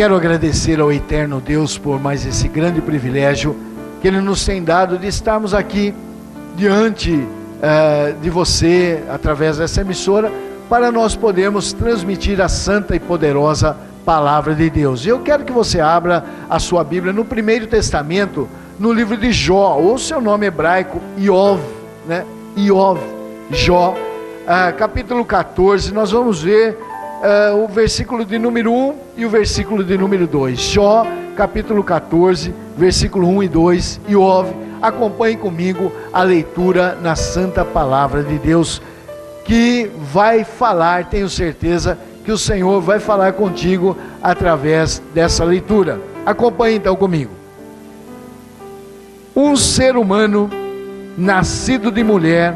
Quero agradecer ao eterno Deus por mais esse grande privilégio que Ele nos tem dado de estarmos aqui diante de você, através dessa emissora, para nós podermos transmitir a santa e poderosa Palavra de Deus. Eu quero que você abra a sua Bíblia no Primeiro Testamento, no livro de Jó, ou seu nome hebraico, Iov, né? Iov, Jó, capítulo 14, nós vamos ver o versículo de número 1 e o versículo de número 2. Jó, capítulo 14, versículo 1 e 2, Iov. Acompanhe comigo a leitura na santa palavra de Deus, que vai falar, tenho certeza que o Senhor vai falar contigo através dessa leitura. Acompanhe então comigo. Um ser humano nascido de mulher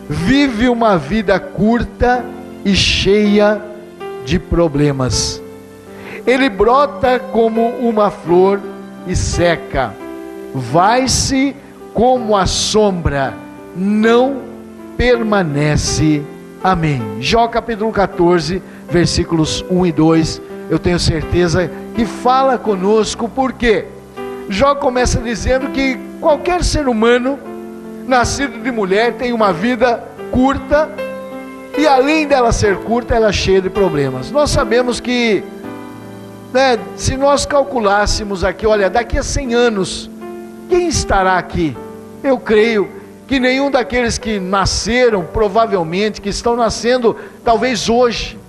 vive uma vida curta e cheia de problemas. Ele brota como uma flor e seca, vai-se como a sombra, não permanece. Amém. Jó capítulo 14, versículos 1 e 2, eu tenho certeza que fala conosco, porque Jó começa dizendo que qualquer ser humano nascido de mulher tem uma vida curta, e além dela ser curta, ela é cheia de problemas. Nós sabemos que, se nós calculássemos aqui, olha, daqui a 100 anos, quem estará aqui? Eu creio que nenhum daqueles que nasceram, provavelmente, que estão nascendo, talvez hoje,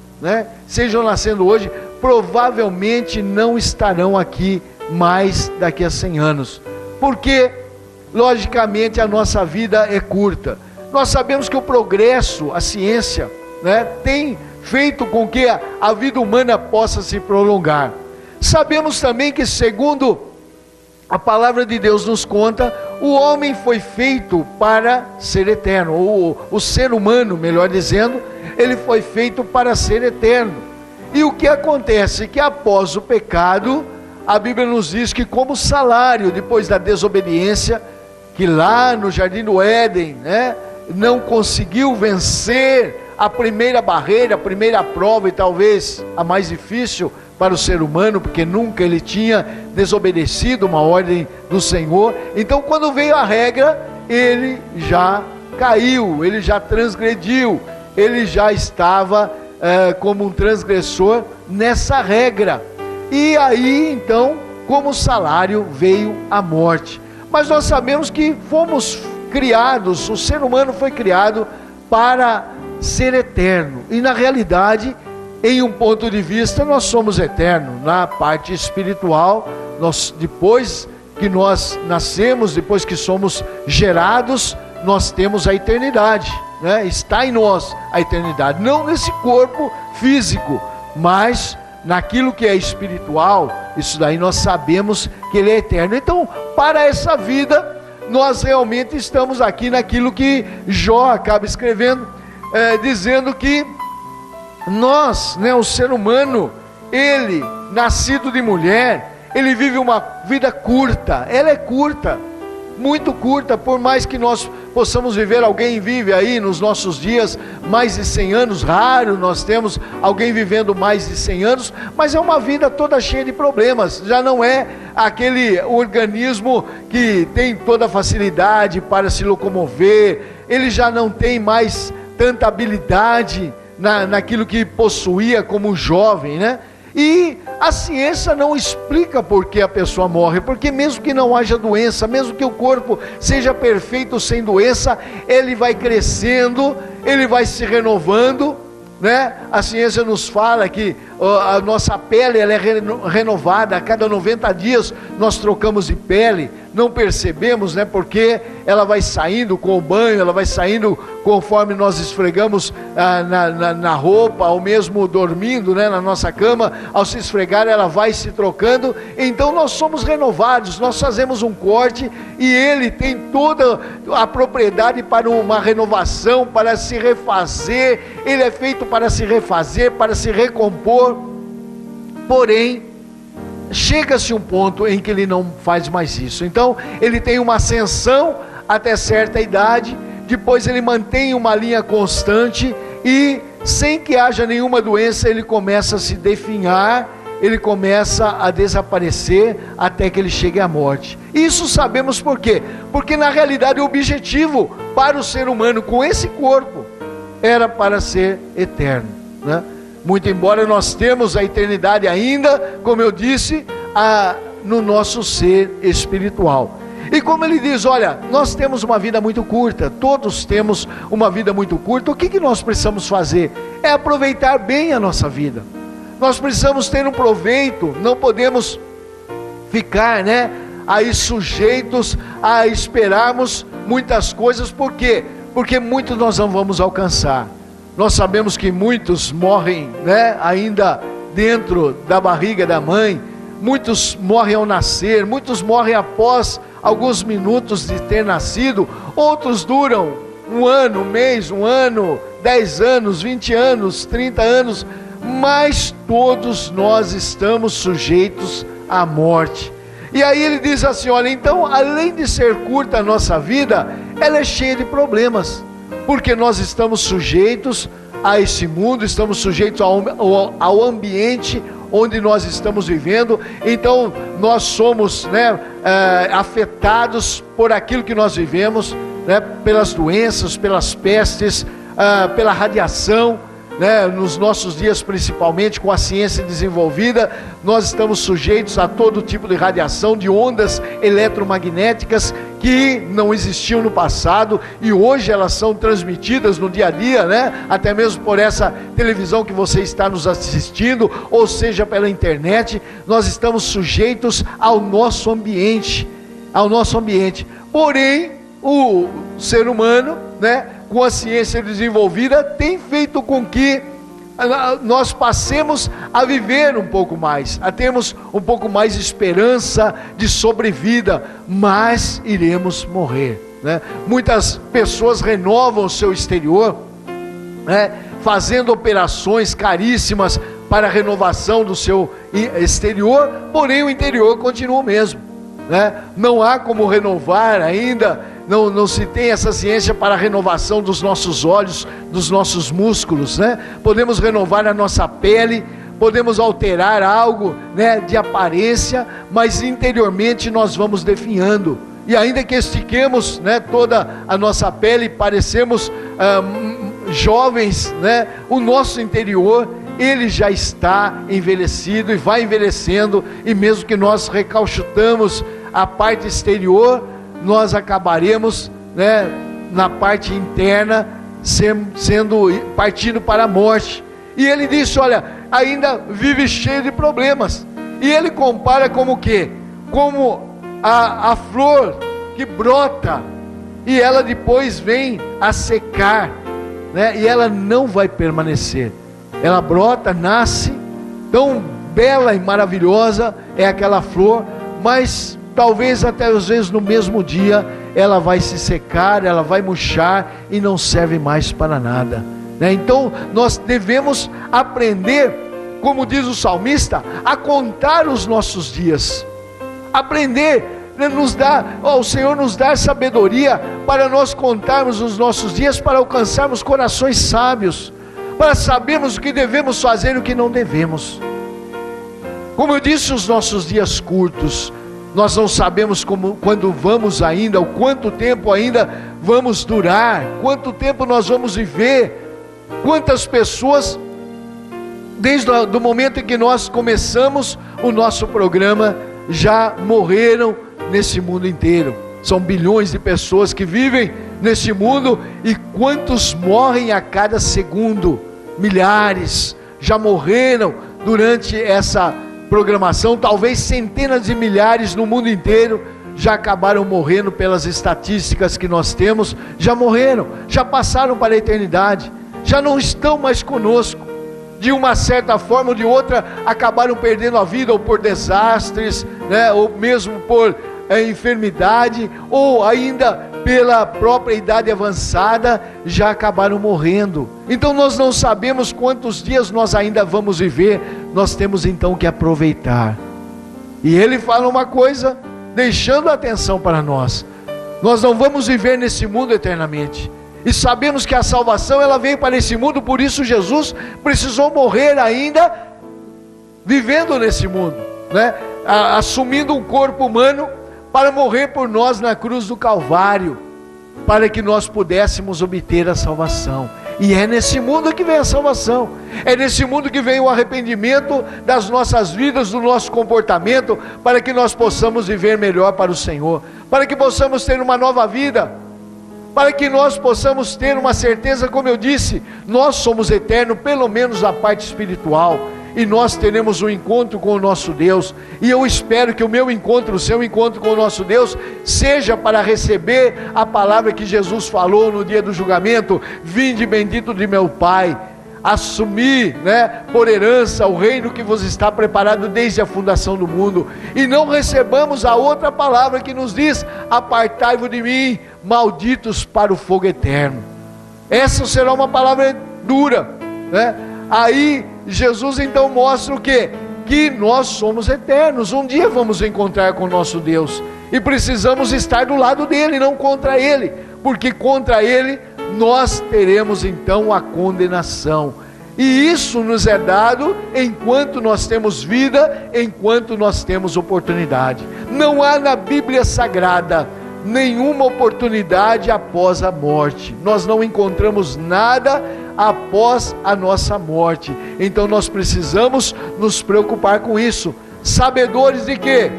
sejam nascendo hoje, provavelmente não estarão aqui mais daqui a 100 anos, porque, logicamente, a nossa vida é curta. Nós sabemos que o progresso, a ciência, tem feito com que a vida humana possa se prolongar. Sabemos também que, segundo a palavra de Deus nos conta, o homem foi feito para ser eterno, ou o ser humano, melhor dizendo, ele foi feito para ser eterno. E o que acontece? Que após o pecado, a Bíblia nos diz que, como salário, depois da desobediência, que lá no Jardim do Éden, não conseguiu vencer a primeira barreira, a primeira prova, e talvez a mais difícil para o ser humano, porque nunca ele tinha desobedecido uma ordem do Senhor. Então, quando veio a regra, ele já caiu, ele já transgrediu, ele já estava como um transgressor nessa regra. E aí, então, como salário, veio a morte. Mas nós sabemos que fomos criados, o ser humano foi criado para ser eterno, e na realidade, em um ponto de vista, nós somos eternos. Na parte espiritual, depois que nós nascemos, depois que somos gerados, nós temos a eternidade, está em nós a eternidade, não nesse corpo físico, mas naquilo que é espiritual. Isso daí nós sabemos que ele é eterno. Então, para essa vida, nós realmente estamos aqui naquilo que Jó acaba escrevendo, dizendo que nós, o ser humano, ele, nascido de mulher, ele vive uma vida curta. Ela é curta, muito curta. Por mais que nós possamos viver, alguém vive aí nos nossos dias mais de 100 anos, raro nós temos alguém vivendo mais de 100 anos, mas é uma vida toda cheia de problemas. Já não é aquele organismo que tem toda a facilidade para se locomover, ele já não tem mais tanta habilidade naquilo que possuía como jovem, E a ciência não explica por que a pessoa morre, porque mesmo que não haja doença, mesmo que o corpo seja perfeito sem doença, ele vai crescendo, ele vai se renovando, A ciência nos fala que a nossa pele ela é renovada, a cada 90 dias nós trocamos de pele, não percebemos, porque ela vai saindo com o banho, ela vai saindo conforme nós esfregamos na roupa, ou mesmo dormindo, na nossa cama, ao se esfregar ela vai se trocando. Então nós somos renovados, nós fazemos um corte, e ele tem toda a propriedade para uma renovação, para se refazer, ele é feito para se refazer, para se recompor. Porém, chega-se um ponto em que ele não faz mais isso. Então ele tem uma ascensão até certa idade, depois ele mantém uma linha constante, e sem que haja nenhuma doença ele começa a se definhar, ele começa a desaparecer até que ele chegue à morte. Isso sabemos por quê? Porque na realidade o objetivo para o ser humano com esse corpo era para ser eterno, né? Muito embora nós temos a eternidade ainda, como eu disse, no nosso ser espiritual. E como ele diz, olha, nós temos uma vida muito curta, todos temos uma vida muito curta. O que nós precisamos fazer? É aproveitar bem a nossa vida. Nós precisamos ter um proveito, não podemos ficar, aí sujeitos a esperarmos muitas coisas. Por quê? Porque muitos nós não vamos alcançar. Nós sabemos que muitos morrem, ainda dentro da barriga da mãe. Muitos morrem ao nascer, muitos morrem após alguns minutos de ter nascido. Outros duram um ano, um mês, um ano, 10 anos, 20 anos, 30 anos. Mas todos nós estamos sujeitos à morte. E aí ele diz assim, olha, então além de ser curta a nossa vida, ela é cheia de problemas. Porque nós estamos sujeitos a esse mundo, estamos sujeitos ao ambiente onde nós estamos vivendo. Então nós somos afetados por aquilo que nós vivemos, pelas doenças, pelas pestes, pela radiação, nos nossos dias, principalmente com a ciência desenvolvida, nós estamos sujeitos a todo tipo de radiação, de ondas eletromagnéticas que não existiam no passado e hoje elas são transmitidas no dia a dia, até mesmo por essa televisão que você está nos assistindo, ou seja, pela internet. Nós estamos sujeitos ao nosso ambiente, porém o ser humano, com a ciência desenvolvida, tem feito com que nós passemos a viver um pouco mais, a termos um pouco mais de esperança de sobrevida, mas iremos morrer, Muitas pessoas renovam o seu exterior, fazendo operações caríssimas para a renovação do seu exterior, porém o interior continua o mesmo, Não há como renovar ainda. Não se tem essa ciência para a renovação dos nossos olhos, dos nossos músculos, Podemos renovar a nossa pele, podemos alterar algo, de aparência, mas interiormente nós vamos definhando. E ainda que estiquemos, toda a nossa pele e parecemos jovens, o nosso interior, ele já está envelhecido e vai envelhecendo. E mesmo que nós recauchutamos a parte exterior, nós acabaremos, na parte interna, partindo para a morte. E ele disse, olha, ainda vive cheio de problemas. E ele compara como o quê? Como a flor que brota e ela depois vem a secar, e ela não vai permanecer. Ela brota, nasce, tão bela e maravilhosa é aquela flor, mas talvez até às vezes no mesmo dia ela vai se secar, ela vai murchar e não serve mais para nada, Então nós devemos aprender, como diz o salmista, a contar os nossos dias, aprender, o Senhor nos dá sabedoria para nós contarmos os nossos dias, para alcançarmos corações sábios, para sabermos o que devemos fazer e o que não devemos. Como eu disse, os nossos dias curtos, nós não sabemos quando vamos ainda, ou quanto tempo ainda vamos durar, quanto tempo nós vamos viver. Quantas pessoas, desde o momento em que nós começamos o nosso programa, já morreram nesse mundo inteiro. São bilhões de pessoas que vivem nesse mundo, e quantos morrem a cada segundo? Milhares já morreram durante essa programação, talvez centenas de milhares no mundo inteiro já acabaram morrendo. Pelas estatísticas que nós temos, já morreram, já passaram para a eternidade, já não estão mais conosco. De uma certa forma ou de outra, acabaram perdendo a vida, ou por desastres, ou mesmo por enfermidade, ou ainda pela própria idade avançada, já acabaram morrendo. Então nós não sabemos quantos dias nós ainda vamos viver. Nós temos então que aproveitar. E ele fala uma coisa, deixando atenção para nós: nós não vamos viver nesse mundo eternamente, e sabemos que a salvação ela veio para esse mundo. Por isso Jesus precisou morrer ainda vivendo nesse mundo, né? Assumindo um corpo humano para morrer por nós na cruz do Calvário, para que nós pudéssemos obter a salvação. E é nesse mundo que vem a salvação, é nesse mundo que vem o arrependimento das nossas vidas, do nosso comportamento, para que nós possamos viver melhor para o Senhor, para que possamos ter uma nova vida, para que nós possamos ter uma certeza, como eu disse, nós somos eternos, pelo menos a parte espiritual, e nós teremos um encontro com o nosso Deus, e eu espero que o meu encontro, o seu encontro com o nosso Deus, seja para receber a palavra que Jesus falou no dia do julgamento: vinde bendito de meu Pai, assumir, né, por herança o reino que vos está preparado desde a fundação do mundo, e não recebamos a outra palavra que nos diz: apartai-vos de mim, malditos, para o fogo eterno. Essa será uma palavra dura, né? Aí Jesus então mostra o quê? Que nós somos eternos, um dia vamos encontrar com o nosso Deus, e precisamos estar do lado dele, não contra ele, porque contra ele nós teremos então a condenação, e isso nos é dado enquanto nós temos vida, enquanto nós temos oportunidade. Não há na Bíblia Sagrada nenhuma oportunidade após a morte, nós não encontramos nada após a nossa morte, então nós precisamos nos preocupar com isso, sabedores de quê?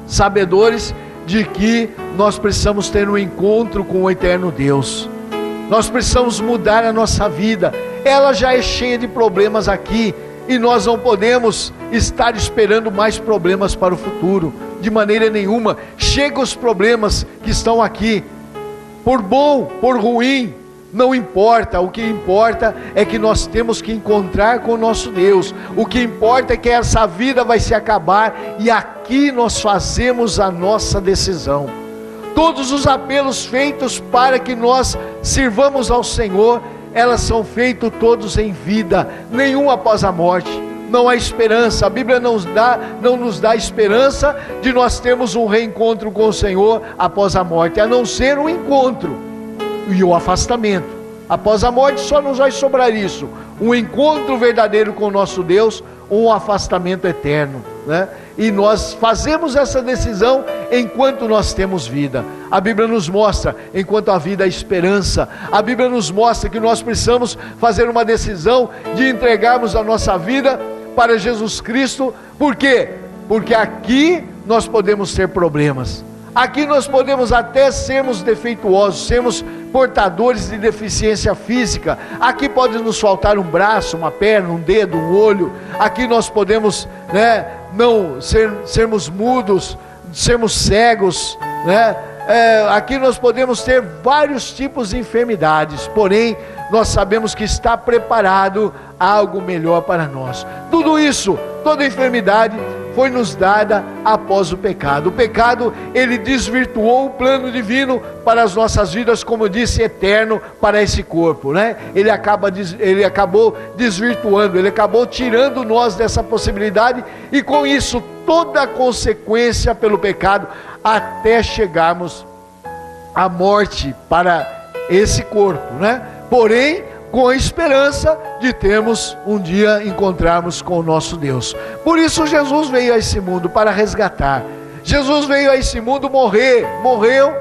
Sabedores de que nós precisamos ter um encontro com o eterno Deus, nós precisamos mudar a nossa vida, ela já é cheia de problemas aqui, e nós não podemos estar esperando mais problemas para o futuro, de maneira nenhuma. Chega os problemas que estão aqui, por bom, por ruim, não importa. O que importa é que nós temos que encontrar com o nosso Deus. O que importa é que essa vida vai se acabar, e aqui nós fazemos a nossa decisão. Todos os apelos feitos para que nós sirvamos ao Senhor, elas são feitos todos em vida, nenhum após a morte. Não há esperança, a Bíblia não nos dá esperança de nós termos um reencontro com o Senhor após a morte, a não ser um encontro e o afastamento. Após a morte só nos vai sobrar isso: um encontro verdadeiro com o nosso Deus, um afastamento eterno, né? E nós fazemos essa decisão enquanto nós temos vida. A Bíblia nos mostra, enquanto a vida há esperança. A Bíblia nos mostra que nós precisamos fazer uma decisão de entregarmos a nossa vida para Jesus Cristo. Por quê? Porque aqui nós podemos ter problemas, aqui nós podemos até sermos defeituosos, sermos portadores de deficiência física, aqui pode nos faltar um braço, uma perna, um dedo, um olho, aqui nós podemos, né, sermos mudos, sermos cegos, né? Aqui nós podemos ter vários tipos de enfermidades, porém nós sabemos que está preparado algo melhor para nós. Tudo isso, toda enfermidade foi nos dada após o pecado. O pecado, ele desvirtuou o plano divino para as nossas vidas, como eu disse, eterno para esse corpo, né? Ele acabou desvirtuando, ele acabou tirando nós dessa possibilidade, e com isso toda a consequência pelo pecado, até chegarmos à morte para esse corpo, né? Porém, com a esperança de termos um dia encontrarmos com o nosso Deus. Por isso Jesus veio a esse mundo para resgatar. Jesus veio a esse mundo morreu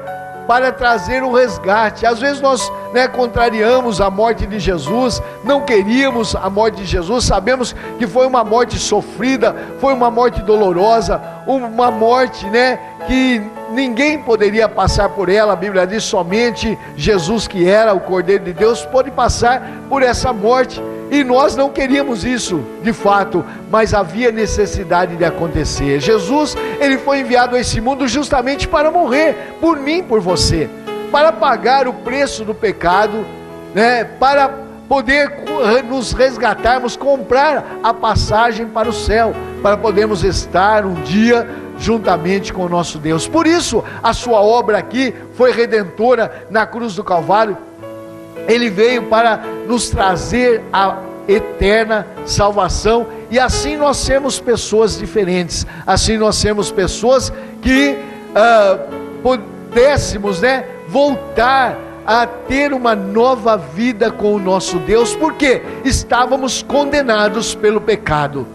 para trazer o resgate. Às vezes nós, contrariamos a morte de Jesus, não queríamos a morte de Jesus, sabemos que foi uma morte sofrida, foi uma morte dolorosa, uma morte, que ninguém poderia passar por ela. A Bíblia diz, somente Jesus, que era o Cordeiro de Deus, pôde passar por essa morte, e nós não queríamos isso, de fato, mas havia necessidade de acontecer. Jesus, ele foi enviado a esse mundo justamente para morrer, por mim, por você, para pagar o preço do pecado, para poder nos resgatarmos, comprar a passagem para o céu, para podermos estar um dia juntamente com o nosso Deus. Por isso a sua obra aqui foi redentora na cruz do Calvário. Ele veio para nos trazer a eterna salvação, e assim nós sermos pessoas diferentes, assim nós sermos pessoas que pudéssemos voltar a ter uma nova vida com o nosso Deus, porque estávamos condenados pelo pecado.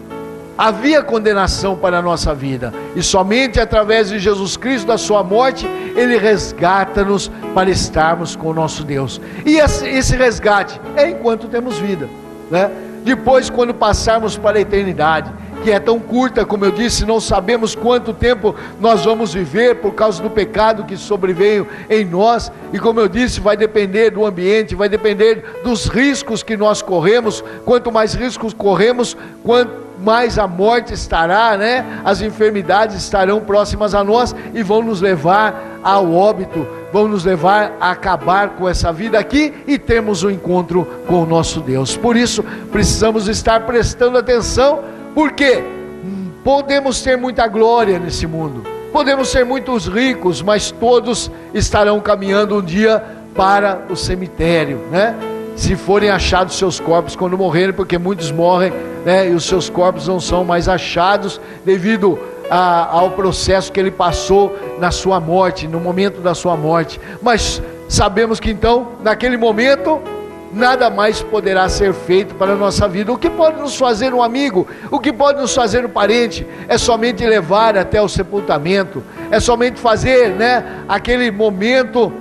havia condenação para a nossa vida, e somente através de Jesus Cristo, da sua morte, Ele resgata-nos para estarmos com o nosso Deus. E esse resgate é enquanto temos vida, né? Depois, quando passarmos para a eternidade, que é tão curta, como eu disse, não sabemos quanto tempo nós vamos viver por causa do pecado que sobreveio em nós, e como eu disse, vai depender do ambiente, vai depender dos riscos que nós corremos. Quanto mais riscos corremos, quanto mais a morte estará, né? As enfermidades estarão próximas a nós e vão nos levar ao óbito, vão nos levar a acabar com essa vida aqui e termos um encontro com o nosso Deus. Por isso, precisamos estar prestando atenção, porque podemos ter muita glória nesse mundo, podemos ser muitos ricos, mas todos estarão caminhando um dia para o cemitério, né? Se forem achados seus corpos quando morrerem, porque muitos morrem, né? E os seus corpos não são mais achados devido ao processo que ele passou na sua morte, no momento da sua morte. Mas sabemos que então, naquele momento, nada mais poderá ser feito para a nossa vida. O que pode nos fazer um amigo, o que pode nos fazer um parente, é somente levar até o sepultamento, é somente fazer, né, aquele momento,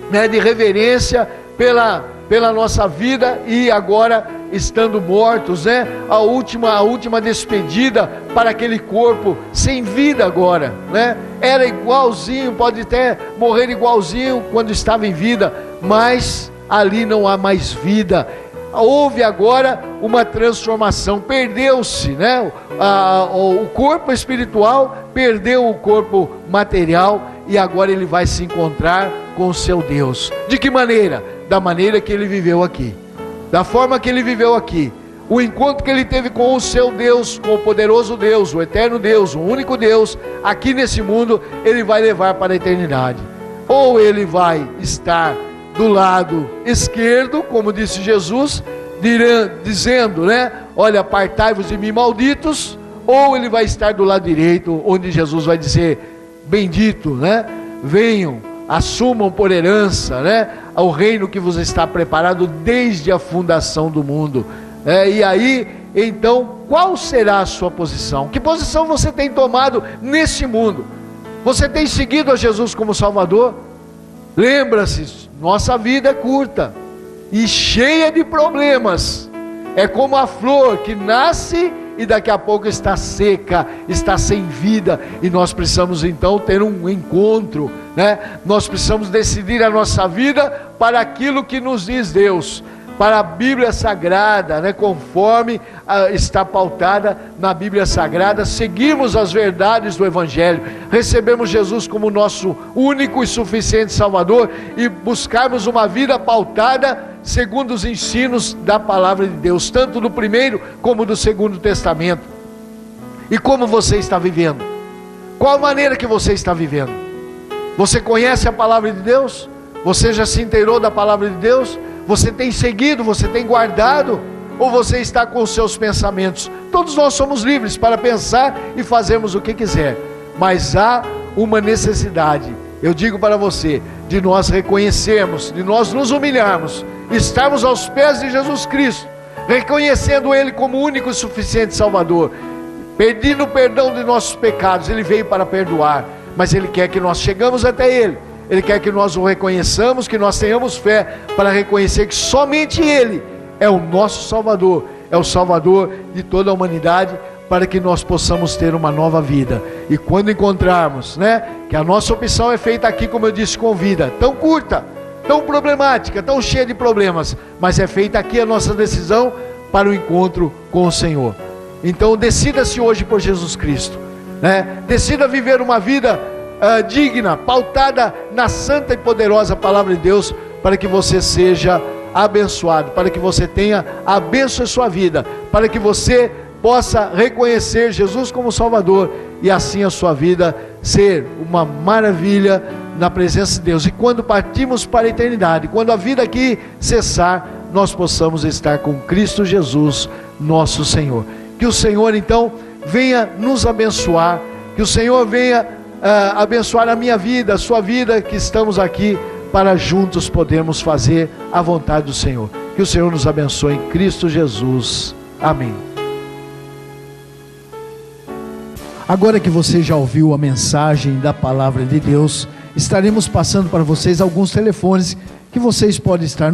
né, de reverência pela nossa vida, e agora estando mortos, né, a última despedida para aquele corpo sem vida agora, né? Era igualzinho, pode até morrer igualzinho quando estava em vida, mas ali não há mais vida. Houve agora uma transformação, perdeu-se, né? O corpo espiritual perdeu o corpo material, e agora ele vai se encontrar com o seu Deus. De que maneira? Da maneira que ele viveu aqui, da forma que ele viveu aqui. O encontro que ele teve com o seu Deus, com o poderoso Deus, o eterno Deus, o único Deus, aqui nesse mundo, ele vai levar para a eternidade. Ou ele vai estar do lado esquerdo, como disse Jesus, dizendo, né, olha, apartai-vos de mim, malditos. Ou ele vai estar do lado direito, onde Jesus vai dizer, bendito, né, venham, assumam por herança, né, ao reino que vos está preparado desde a fundação do mundo. E aí, então, qual será a sua posição? Que posição você tem tomado nesse mundo? Você tem seguido a Jesus como Salvador? Lembra-se, nossa vida é curta e cheia de problemas. É como a flor que nasce e daqui a pouco está seca, está sem vida, e nós precisamos então ter um encontro, né? Nós precisamos decidir a nossa vida para aquilo que nos diz Deus, para a Bíblia Sagrada, né? Conforme está pautada na Bíblia Sagrada, seguirmos as verdades do Evangelho, recebemos Jesus como nosso único e suficiente Salvador, e buscarmos uma vida pautada segundo os ensinos da Palavra de Deus, tanto do Primeiro como do Segundo Testamento. E como você está vivendo? Qual a maneira que você está vivendo? Você conhece a Palavra de Deus? Você já se inteirou da Palavra de Deus? Você tem seguido, você tem guardado? Ou você está com os seus pensamentos? Todos nós somos livres para pensar e fazermos o que quiser, mas há uma necessidade, eu digo para você, de nós reconhecermos, de nós nos humilharmos, estarmos aos pés de Jesus Cristo, reconhecendo Ele como único e suficiente Salvador, pedindo perdão de nossos pecados. Ele veio para perdoar, mas Ele quer que nós chegamos até Ele. Ele quer que nós o reconheçamos, que nós tenhamos fé para reconhecer que somente Ele é o nosso Salvador, é o Salvador de toda a humanidade, para que nós possamos ter uma nova vida. E quando encontrarmos, né, que a nossa opção é feita aqui, como eu disse, com vida tão curta, tão problemática, tão cheia de problemas, mas é feita aqui a nossa decisão para o encontro com o Senhor. Então decida-se hoje por Jesus Cristo, né? Decida viver uma vida digna, pautada na santa e poderosa Palavra de Deus, para que você seja abençoado, para que você tenha a bênção em sua vida, para que você possa reconhecer Jesus como Salvador, e assim a sua vida ser uma maravilha na presença de Deus. E quando partimos para a eternidade, quando a vida aqui cessar, nós possamos estar com Cristo Jesus, nosso Senhor. Que o Senhor então venha nos abençoar, que o Senhor venha abençoar a minha vida, a sua vida, que estamos aqui para juntos podermos fazer a vontade do Senhor. Que o Senhor nos abençoe em Cristo Jesus. Amém. Agora que você já ouviu a mensagem da palavra de Deus, estaremos passando para vocês alguns telefones que vocês podem estar